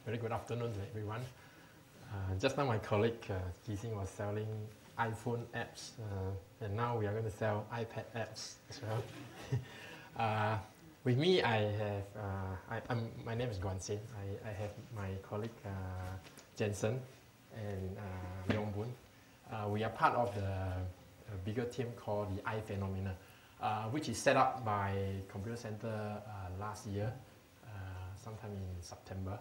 Very good afternoon to everyone. Just now my colleague Keesing was selling iPhone apps, and now we are going to sell iPad apps as well. With me, I have, my name is Guan Sin. I have my colleague Jensen and Yong Boon. We are part of the bigger team called the iPhenomena, which is set up by Computer Center last year, sometime in September.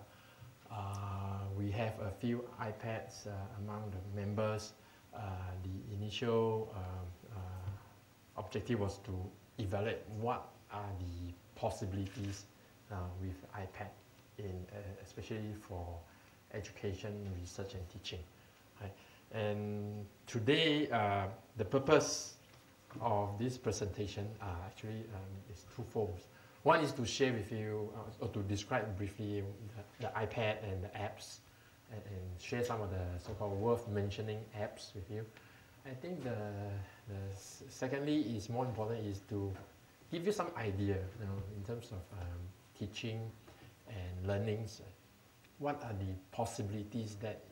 We have a few iPads among the members. The initial objective was to evaluate what are the possibilities with iPad, especially for education, research, and teaching. Right? And today, the purpose of this presentation actually is twofold. One is to share with you, or to describe briefly the iPad and the apps, and share some of the so-called worth mentioning apps with you. I think secondly is more important is to give you some idea, in terms of teaching and learnings. What are the possibilities that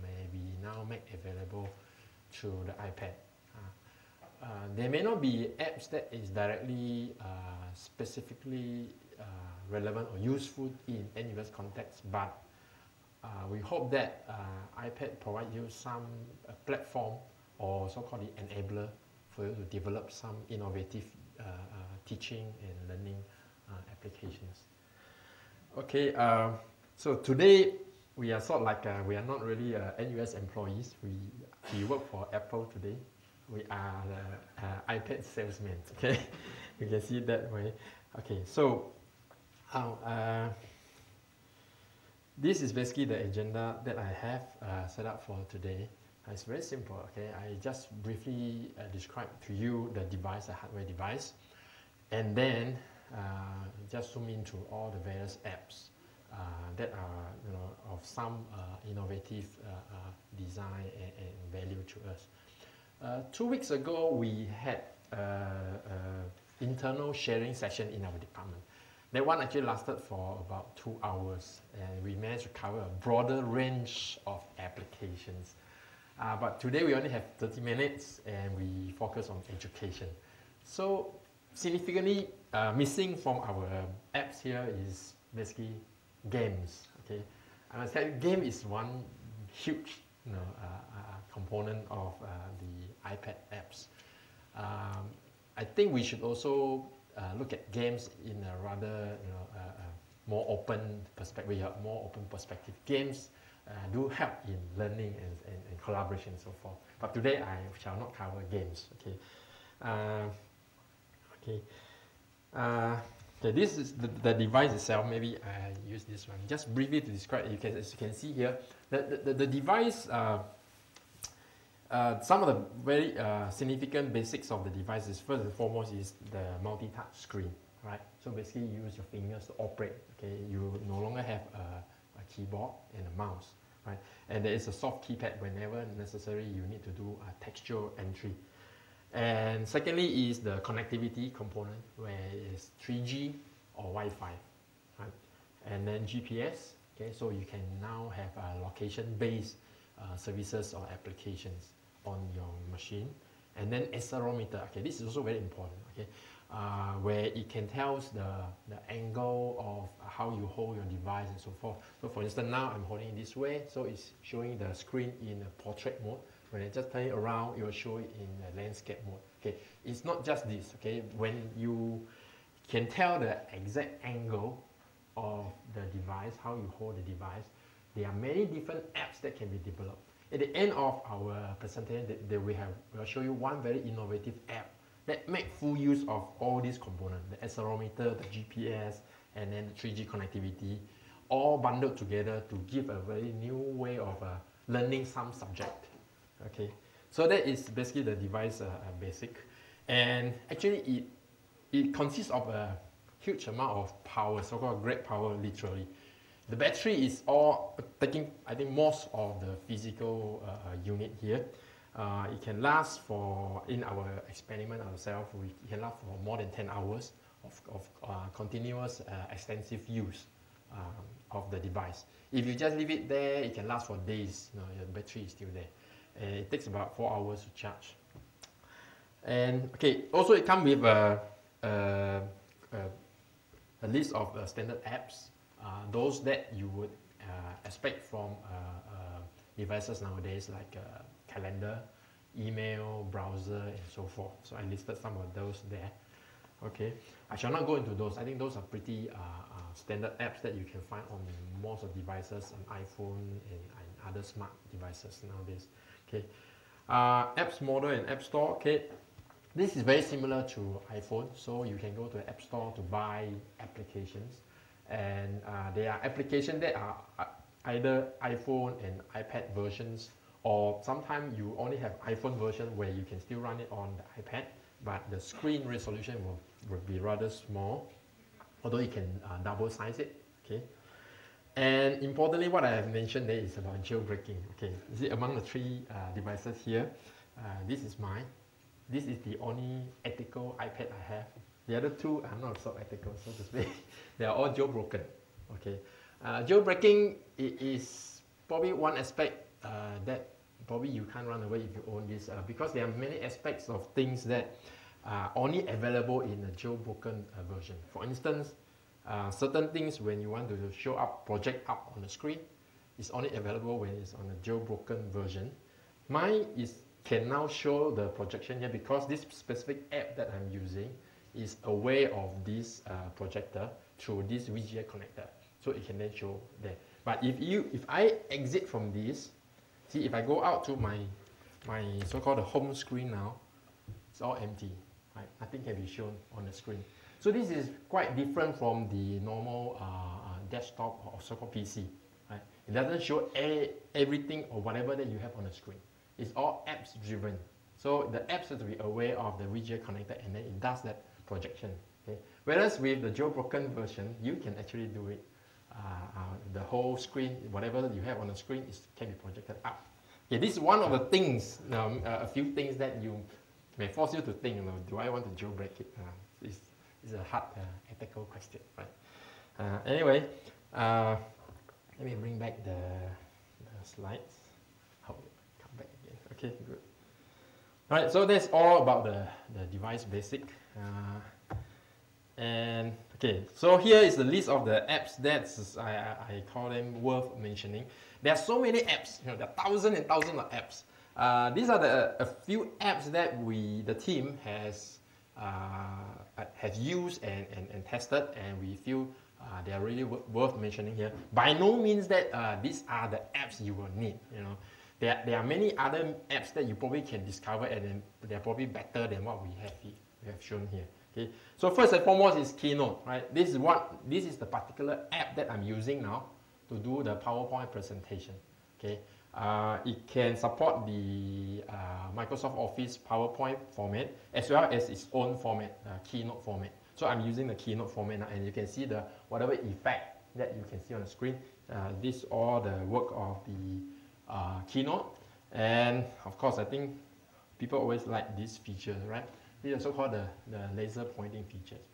may be now made available through the iPad? There may not be apps that is directly specifically relevant or useful in NUS context, but we hope that iPad provides you some platform or so-called the enabler for you to develop some innovative teaching and learning applications. Okay, so today we are sort of like we are not really NUS employees. We work for Apple today. We are the iPad salesmen. Okay, you can see it that way. Okay, so this is basically the agenda that I have set up for today. It's very simple. Okay, I just briefly describe to you the device, the hardware device, and then just zoom into all the various apps that are of some innovative design and value to us. 2 weeks ago, we had internal sharing session in our department. That one actually lasted for about 2 hours, and we managed to cover a broader range of applications. But today we only have 30 minutes, and we focus on education. So significantly missing from our apps here is basically games. Okay, I must tell you, game is one huge component of the iPad apps. I think we should also look at games in a rather more open perspective. More open perspective. Games do help in learning and collaboration and so forth. But today I shall not cover games. Okay. Okay, this is the device itself. Maybe I use this one just briefly to describe. As you can see here, the device. Some of the very significant basics of the device is, first and foremost, is the multi-touch screen, right? So basically, you use your fingers to operate. Okay, you no longer have a keyboard and a mouse, right? And there is a soft keypad whenever necessary. You need to do a textual entry. And secondly is the connectivity component, where it's 3G or Wi-Fi, right? And then GPS. Okay, so you can now have location-based services or applications on your machine. And then accelerometer. Okay, this is also very important. Okay, where it can tell us the angle of how you hold your device and so forth. So for instance, now I'm holding it this way, so it's showing the screen in a portrait mode. When I just turn it around, it will show it in a landscape mode. Okay, it's not just this. Okay, when you can tell the exact angle of the device, how you hold the device, there are many different apps that can be developed. At the end of our presentation, we'll show you one very innovative app that makes full use of all these components: the accelerometer, the GPS, and then the 3G connectivity, all bundled together to give a very new way of learning some subject. Okay, so that is basically the device basic, and actually it consists of a huge amount of power, so-called great power, literally. The battery is all taking, I think, most of the physical unit here. It can last for, in our experiment ourselves, it can last for more than 10 hours of continuous extensive use. of the device. If you just leave it there, it can last for days. You know, your battery is still there. And it takes about 4 hours to charge. And okay, also it comes with a list of standard apps, those that you would expect from devices nowadays, like calendar, email, browser, and so forth. So I listed some of those there. Okay, I shall not go into those. I think those are pretty standard apps that you can find on most of devices, on iPhone and other smart devices nowadays. Okay, apps model and app store. Okay, this is very similar to iPhone, so you can go to the app store to buy applications, and there are applications that are either iPhone and iPad versions, or sometimes you only have iPhone version where you can still run it on the iPad, but the screen resolution will be rather small, although you can double size it. Okay, and importantly, what I have mentioned there is about jailbreaking. Okay, you see among the 3 devices here, this is mine. This is the only ethical iPad I have. The other 2 are not so ethical, so to speak. They are all jailbroken. Okay, jailbreaking is probably one aspect that probably you can't run away if you own this, because there are many aspects of things that are only available in a jailbroken version. For instance, certain things when you want to show up, project up on the screen, it's only available when it's on a jailbroken version. Mine can now show the projection here because this specific app that I'm using is aware of this projector through this VGA connector, so it can then show there. But if I exit from this, see, if I go out to my so-called home screen now, it's all empty. Right? Nothing can be shown on the screen. So this is quite different from the normal desktop or so-called PC. Right? It doesn't show everything or whatever that you have on the screen. It's all apps driven. So the apps have to be aware of the VGA connector, and then it does that projection. Okay? Whereas with the jailbroken version, you can actually do it. The whole screen, whatever you have on the screen, can be projected up. Okay, this is one of the things, a few things that you may force you to think, do I want to jailbreak it? It's a hard ethical question, right? Anyway, let me bring back the slides. How will it come back again? Okay, good. All right, so that's all about the device basic. And okay, so here is the list of the apps that I call them worth mentioning. There are so many apps, there are thousands and thousands of apps. These are a few apps that the team has used and tested, and we feel they are really worth mentioning here. By no means that these are the apps you will need. There are many other apps that you probably can discover, and they are probably better than what we have shown here. Okay, so first and foremost is Keynote, right? This is the particular app that I'm using now to do the PowerPoint presentation. Okay, it can support the Microsoft Office PowerPoint format as well as its own format, Keynote format. So I'm using the Keynote format now, and you can see whatever effect that you can see on the screen. This is all the work of the Keynote, and of course I think people always like this feature, right? These are so-called the laser pointing features.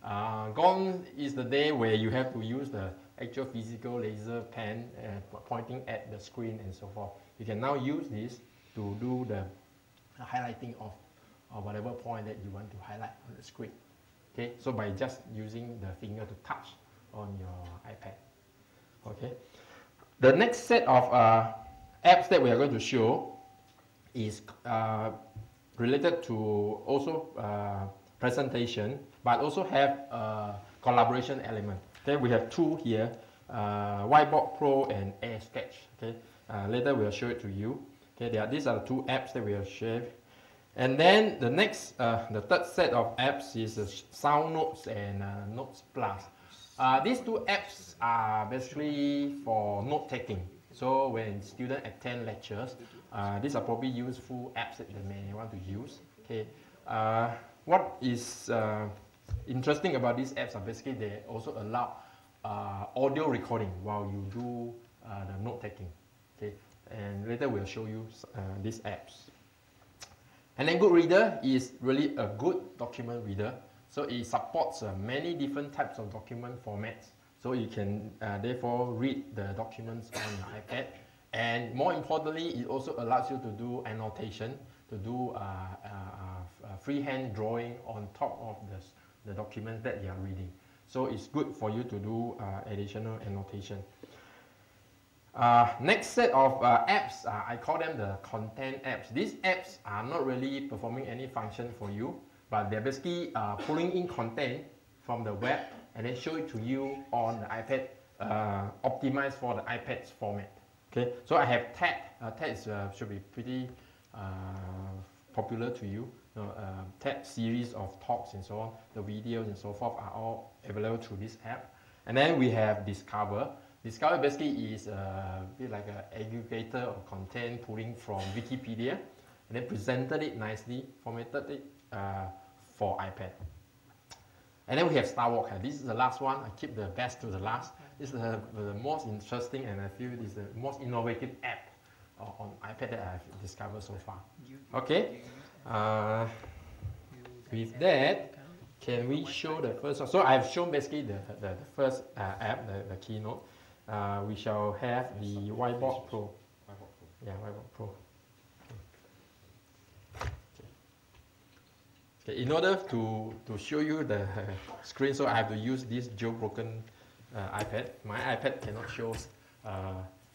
Gone is the day where you have to use the actual physical laser pen pointing at the screen and so forth. You can now use this to do the highlighting of whatever point that you want to highlight on the screen. Okay, so by just using the finger to touch on your iPad. Okay, the next set of apps that we are going to show is related to also presentation, but also have a collaboration element. Okay, we have 2 here, YBA Pro and Ssketch. Okay, later we'll show it to you. Okay, these are the 2 apps that we will share. And then the next, the third set of apps is Sound Notes and Notplus. These 2 apps are basically for note taking. So when students attend lectures, these are probably useful apps that they may want to use. Okay, what is interesting about these apps are basically they also allow audio recording while you do the note taking. Okay, and later we'll show you these apps. And then Good Reader is really a good document reader. So it supports many different types of document formats. So you can therefore read the documents on your iPad. And more importantly, it also allows you to do annotation, to do freehand drawing on top of the document that you are reading. So it's good for you to do additional annotation. Next set of apps, I call them the content apps. These apps are not really performing any function for you, but they're basically pulling in content from the web and then show it to you on the iPad, optimized for the iPad's format. Okay, so I have TED. TED should be pretty popular to you. TED series of talks and so on, the videos and so forth are all available through this app. And then we have Discover. Discover basically is a bit like an aggregator of content pulling from Wikipedia and then presented it nicely, formatted it for iPad. And then we have StarWalk. This is the last one. I keep the best to the last. This is the most interesting and I feel this is the most innovative app on iPad that I've discovered so far. Okay. With that, can we show the first one? So I've shown basically the first app, the Keynote. We shall have the YBA Pro. Yeah, YBA Pro. Okay, in order to show you the screen, so I have to use this jailbroken iPad. My iPad cannot show,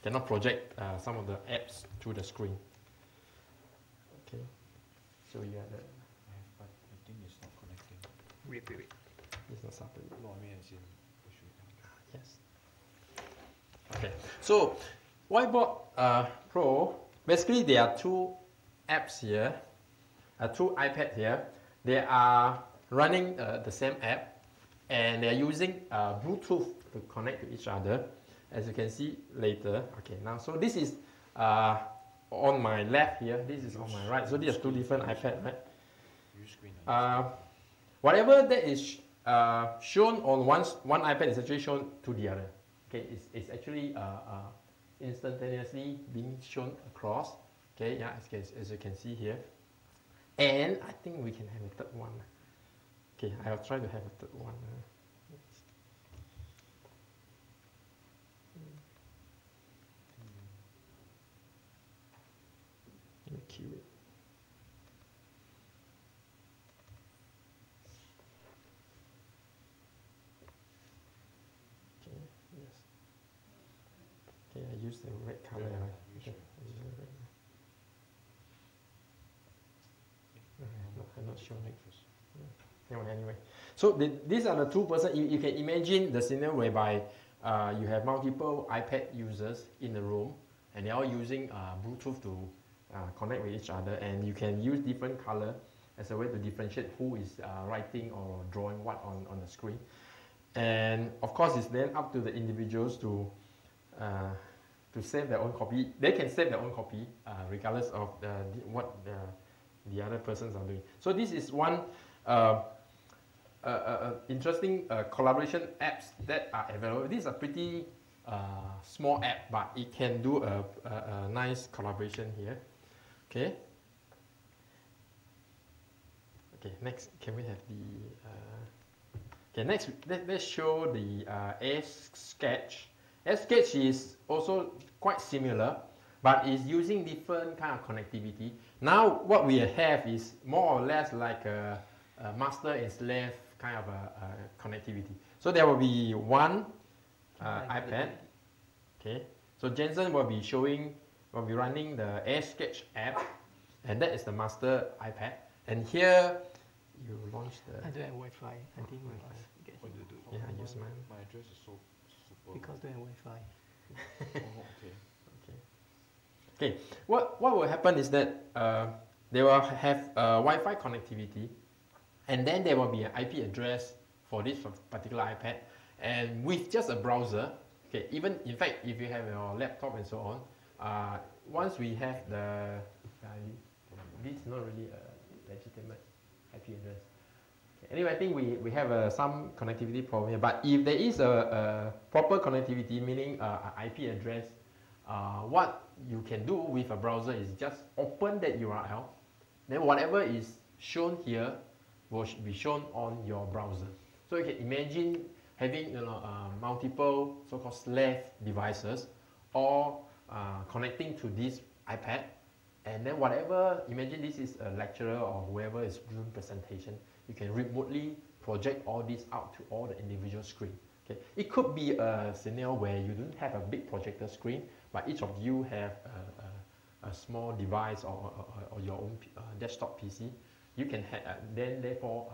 cannot project some of the apps to the screen. Okay, so you have the. But I think it's not connecting. Wait. It's not started. No, I mean as in Yes. Okay, so YBA Pro, basically there are two apps here, two iPads here. They are running the same app and they are using Bluetooth to connect to each other, as you can see later. Okay, now so this is on my left here, this is on my right, so these are two different iPads, right? Whatever that is shown on one iPad is actually shown to the other. Okay, it's actually instantaneously being shown across. Okay, yeah, as you can see here. And I think we can have a third one. Okay, I'll try to have a third one. Let me cue it. Okay, yes. Okay, I use the red color. Yeah, right? use Okay, red. I use the red. I'm not sure. Anyway, so these are the two persons. You can imagine the scenario whereby you have multiple iPad users in the room and they're all using Bluetooth to connect with each other, and you can use different color as a way to differentiate who is writing or drawing what on the screen. And of course, it's then up to the individuals to save their own copy. They can save their own copy regardless of what the other persons are doing. So this is one interesting collaboration apps that are available. These are pretty small app, but it can do a nice collaboration here. Okay. Okay. Next, can we have the? Okay. Next, let's show the Ssketch. Ssketch is also quite similar, but it's using different kind of connectivity. Now, what we have is more or less like a master and slave kind of a connectivity. So there will be one iPad. Okay. So Jensen will be running the Ssketch app, and that is the master iPad. And here, you launch the. I don't have Wi-Fi. I think we must get. What do you do? Yeah, I use mine. My address is so super. Because don't have Wi-Fi. Oh, okay. Okay, what will happen is that they will have Wi-Fi connectivity, and then there will be an IP address for this particular iPad, and with just a browser. Okay, even in fact, if you have your laptop and so on, once we have the this is not really a legitimate IP address. Okay, anyway, I think we have some connectivity problem here, but if there is a proper connectivity, meaning an IP address, what you can do with a browser is just open that URL, then whatever is shown here will be shown on your browser. So you can imagine having multiple so-called slave devices, or connecting to this iPad, and then whatever, imagine this is a lecturer or whoever is doing presentation, you can remotely project all this out to all the individual screen. Okay, it could be a scenario where you don't have a big projector screen, but each of you have a small device or your own desktop PC. You can therefore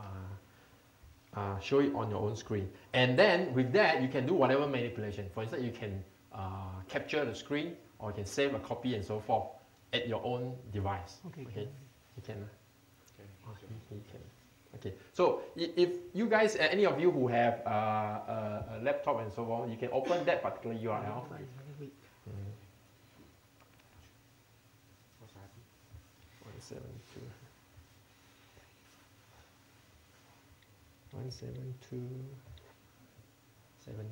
show it on your own screen, and then with that you can do whatever manipulation. For instance, you can capture the screen, or you can save a copy and so forth at your own device. Okay. You can. Okay. Can. Okay. So if you guys, any of you who have a laptop and so on, you can open that particular URL. Wi-Fi is very weak. 172. 172. 17.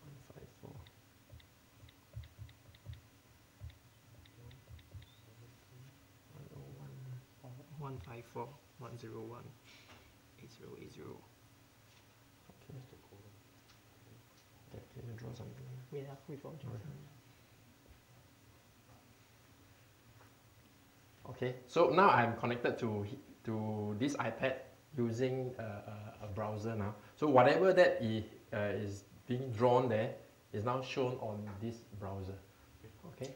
154. 154 101 8080. Okay. Can you draw something? Wait, before Okay, so now I'm connected to this iPad using a browser now. So whatever that is being drawn there is now shown on this browser. Okay,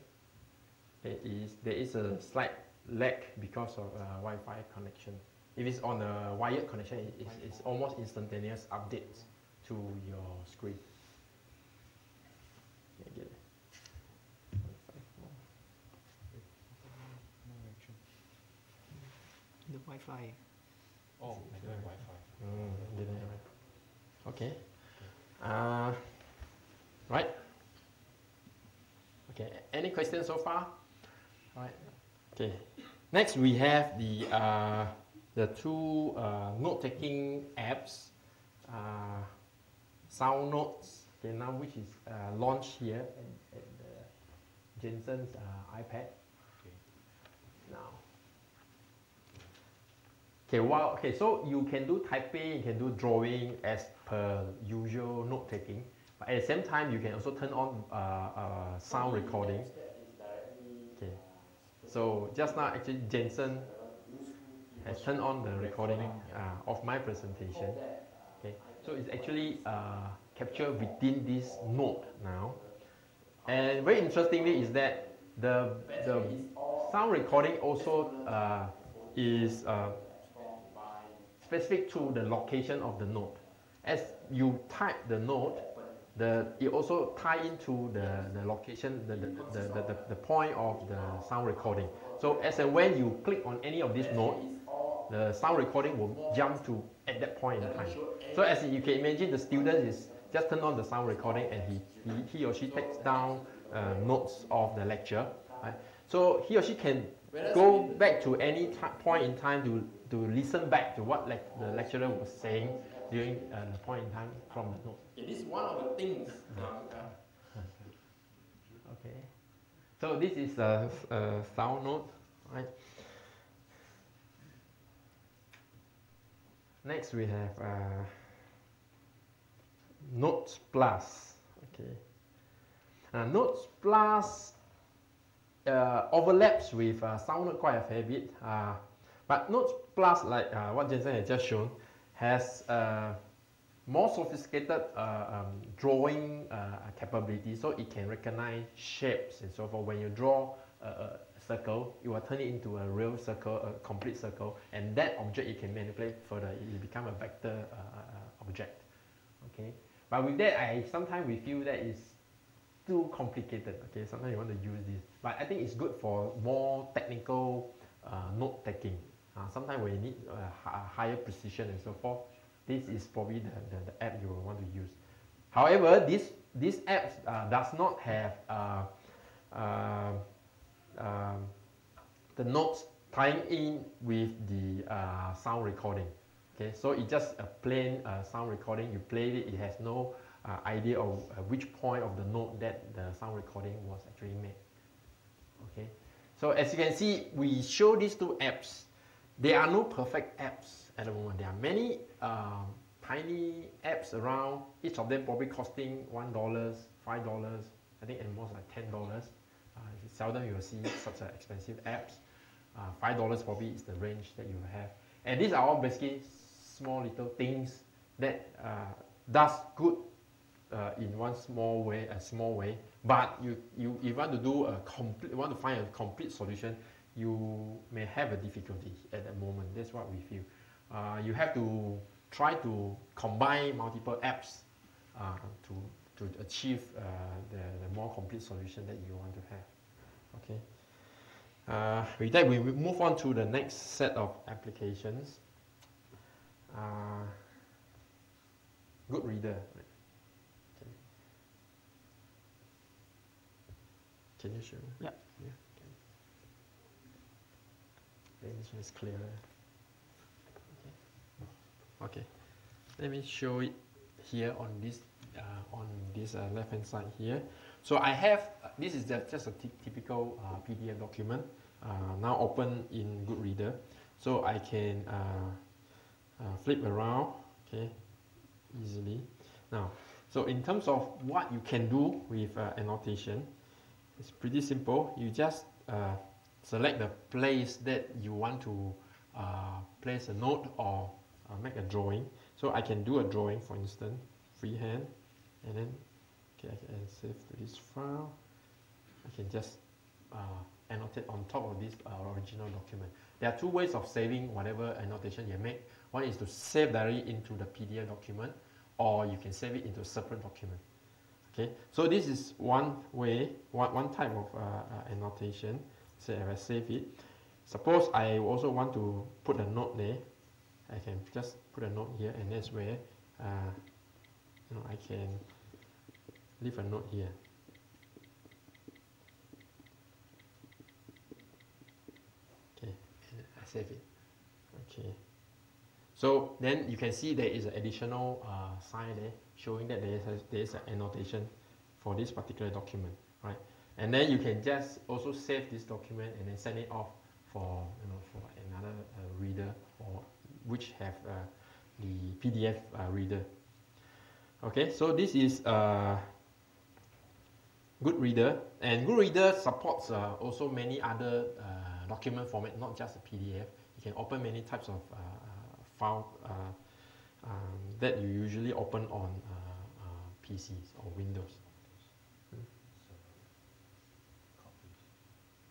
there is a slight lag because of Wi-Fi connection. If it's on a wired connection, it's almost instantaneous updates to your screen. Okay, get it. the Wi-Fi. Oh, I don't have Wi-Fi. Didn't have it. Okay. Right. Okay. Any questions so far? Right. Okay. Next, we have the two note-taking apps, Sound Notes. Okay, now which is launched here at Jensen's iPad. Okay. Now. Okay, so you can do typing, you can do drawing as per usual note-taking, but at the same time you can also turn on sound recording. Okay, so just now actually Jensen has turned on the recording of my presentation. Okay, so it's actually captured within this note now, and very interestingly is that the sound recording also is specific to the location of the note. As you type the note, it also tie into the location, the point of the sound recording. So as and when you click on any of these notes, the sound recording will jump to at that point in time. So as you can imagine, the student is just turn on the sound recording and he or she takes down notes of the lecture. Right? So he or she can go back to any point in time to listen back to what the lecturer was saying during the point in time from the note. This is one of the things. Okay. So this is a sound note, right? Next we have Notplus. Okay. Notplus overlaps with SoundNote quite a fair bit, but Notplus, like what Jensen had just shown, has more sophisticated drawing capability, so it can recognize shapes and so forth. When you draw a circle, it will turn it into a real circle, a complete circle, and that object you can manipulate further. It will become a vector object. Okay, but with that, sometimes we feel that it's too complicated. Okay, sometimes you want to use this, but I think it's good for more technical note taking. Sometimes when you need higher precision and so forth, this is probably the app you will want to use. However, this app does not have the notes tying in with the sound recording. Okay, so it's just a plain sound recording. You play it, it has no idea of which point of the note that the sound recording was actually made. Okay, so as you can see, we show these two apps. There are no perfect apps at the moment. There are many tiny apps around, each of them probably costing $1, $5, I think at most like $10. Seldom you will see such expensive apps. $5 probably is the range that you have. And these are all basically small little things that does good in one small way, but you if you want to do want to find a complete solution, you may have a difficulty at that moment. That's what we feel. You have to try to combine multiple apps to achieve the more complete solution that you want to have. Okay. With that, we move on to the next set of applications. Good reader. Okay. Can you show? Yeah. Yeah. Okay. This one is clearer. Okay. Let me show it here on this left hand side here. So I have this is just a typical PDF document now open in Goodreader. So I can flip around, okay, easily. Now, so in terms of what you can do with annotation, it's pretty simple. You just select the place that you want to place a note or make a drawing. So I can do a drawing, for instance, freehand, and then okay, I can save to this file. I can just annotate on top of this original document. There are two ways of saving whatever annotation you make. One is to save directly into the PDF document, or you can save it into a separate document. Okay, so this is one way, one type of annotation. Say if I save it. Suppose I also want to put a note there. I can just put a note here, and that's where I can leave a note here. Okay, I save it. Okay. So then you can see there is an additional sign there showing that there is an annotation for this particular document, right? And then you can just also save this document and then send it off for for another reader, or which have the PDF reader. Okay, so this is Goodreader, and Goodreader supports also many other document format, not just a PDF. You can open many types of file that you usually open on PCs or Windows.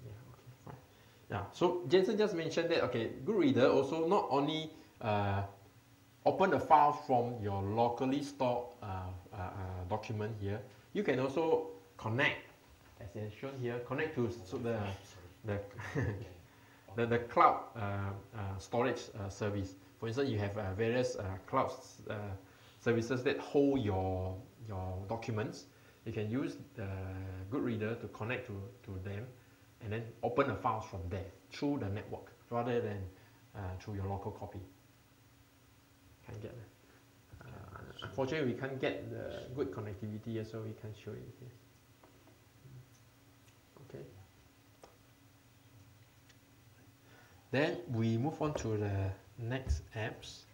Yeah, okay, fine. Yeah, so Jensen just mentioned that, okay, Goodreader also not only open the files from your locally stored document here, you can also connect, as is shown here, connect to the cloud storage service. For instance, you have various cloud services that hold your documents. You can use the Goodreader to connect to them, and then open the files from there through the network rather than through your local copy. Can't get unfortunately, we can't get the good connectivity here, so we can't show it here. Okay. Then we move on to the next apps.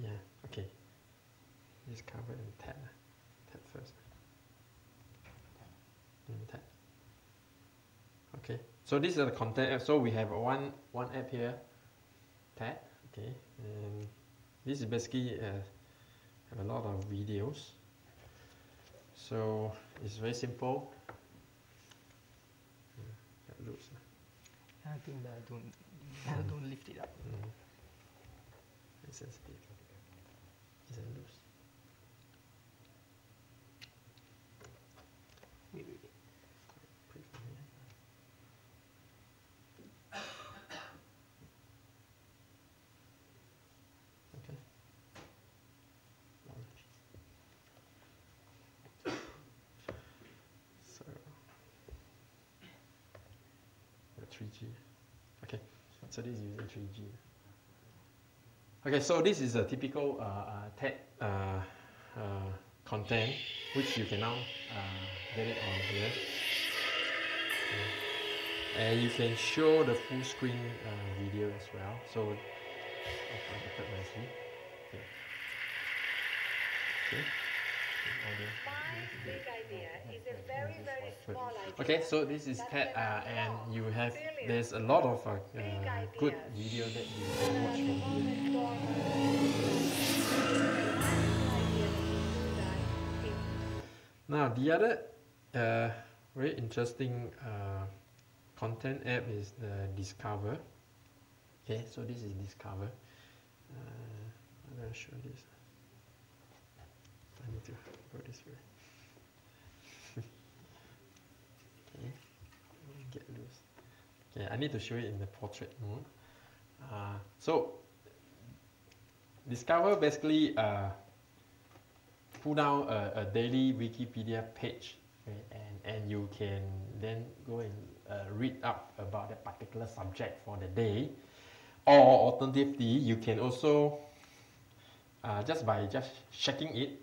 Yeah, okay. Let's cover in tab first. Tab. Okay. So this is the content app. So we have one app here, tab. Okay, and this is basically have a lot of videos. So it's very simple. That looks. I think that don't lift it up. It's sensitive. It's loose. Wait. Okay. So the 3G. Okay. So this is using 3G. Okay, so this is a typical tag content, which you can now get it on here. And you can show the full screen video as well. So, connected nicely. Okay. Okay. My big idea is a very, very small idea. Okay, so this is Ted, and you have, there's a lot of good video that you can watch from here. Now, the other very interesting content app is the Discover. Okay, so this is Discover. I'm going to show this. I need to go this way. Okay, get loose. Okay, I need to show it in the portrait mode. So, Discover basically pull down a daily Wikipedia page, okay, and you can then go and read up about that particular subject for the day. Or alternatively, you can also, just by checking it,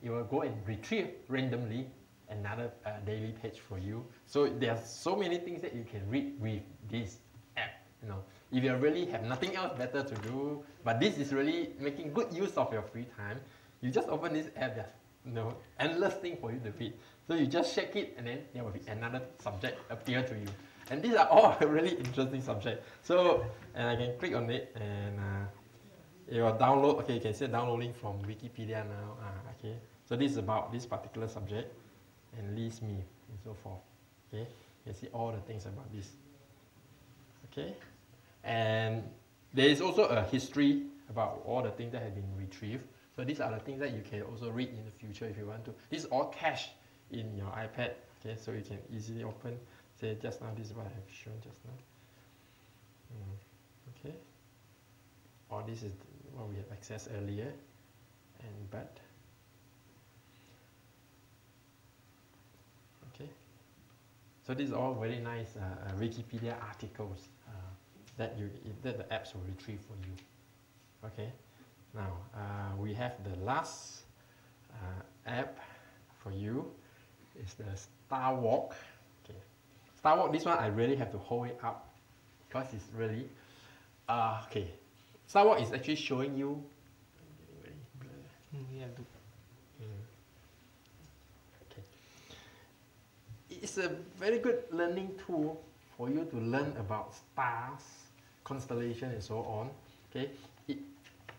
it will go and retrieve randomly another daily page for you. So there are so many things that you can read with this app. You know, if you really have nothing else better to do, but this is really making good use of your free time, you just open this app. There's endless thing for you to read. So you just check it, and then there will be another subject appear to you. And these are all really interesting subjects. So, and I can click on it, and it will download. Okay, you can see downloading from Wikipedia now. Okay, so this is about this particular subject, and list me, and so forth. Okay, you can see all the things about this. Okay, and there is also a history about all the things that have been retrieved. So these are the things that you can also read in the future if you want to. This is all cached in your iPad. Okay, so you can easily open. Say just now, this is what I have shown just now. Okay, or this is what we have accessed earlier, but okay. So these are all very nice Wikipedia articles that the apps will retrieve for you. Okay, now we have the last app for you. It's the Star Walk. Okay, Star Walk. This one I really have to hold it up because it's really okay. Star Walk is actually showing you. Yeah, okay. It's a very good learning tool for you to learn about stars, constellation, and so on. Okay,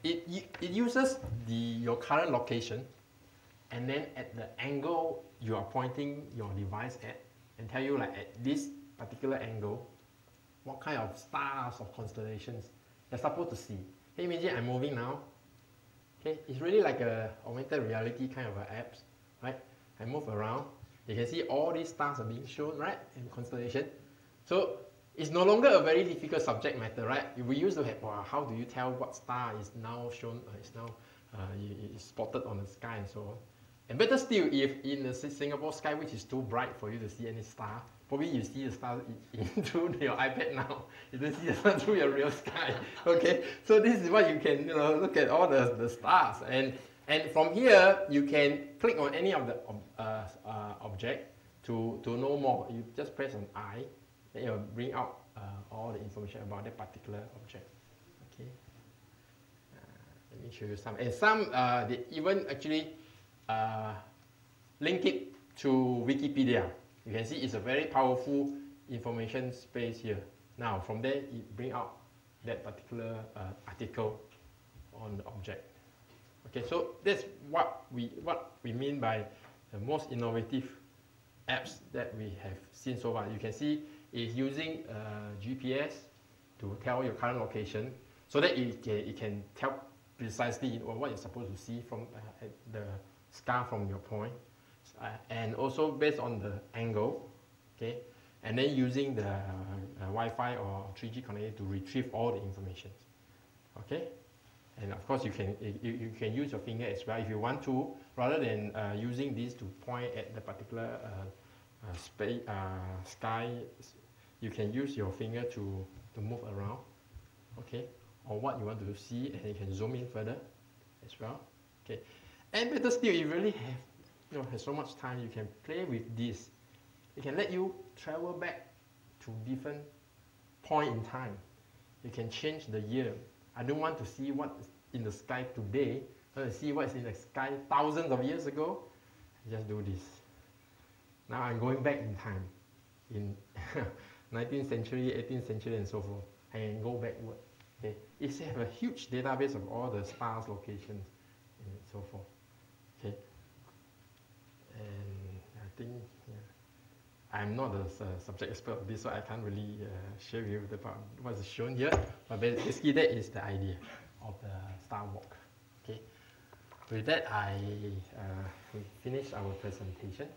it uses your current location, and then at the angle you are pointing your device at, and tell you like at this particular angle, what kind of stars or constellations you're supposed to see. Hey, imagine I'm moving now. Okay, it's really like a augmented reality kind of apps, right? I move around, you can see all these stars are being shown, right, in constellation. So it's no longer a very difficult subject matter, right? We used to have, wow, how do you tell what star is now shown, is now is spotted on the sky and so on. And better still, if in the Singapore sky, which is too bright for you to see any star, probably you see the star through your iPad now. You don't see the star through your real sky. Okay, so this is what you can look at all the stars, and from here you can click on any of the object to know more. You just press on I, then it will bring out all the information about that particular object. Okay, let me show you some, and some they even actually link it to Wikipedia. You can see it's a very powerful information space here. Now from there it bring out that particular article on the object. Okay, so that's what we mean by the most innovative apps that we have seen so far. You can see it's using GPS to tell your current location, so that it can tell precisely what you're supposed to see from the sky from your point, and also based on the angle, okay, and then using the Wi-Fi or 3G connectivity to retrieve all the information. Okay, and of course you can use your finger as well if you want to, rather than using this to point at the particular sky. You can use your finger to move around, okay, or what you want to see, and you can zoom in further as well. Okay, and better still, you really have so much time, you can play with this. It can let you travel back to different point in time. You can change the year. I don't want to see what's in the sky today. I want to see what's in the sky thousands of years ago. Just do this. Now I'm going back in time, in 19th century, 18th century, and so forth. I can go backward. Okay, it's a huge database of all the stars, locations, and so forth. Okay, and I think I'm not a subject expert of this, so I can't really share with you about what's shown here. But basically, that is the idea of the star walk. Okay, with that, we finish our presentation.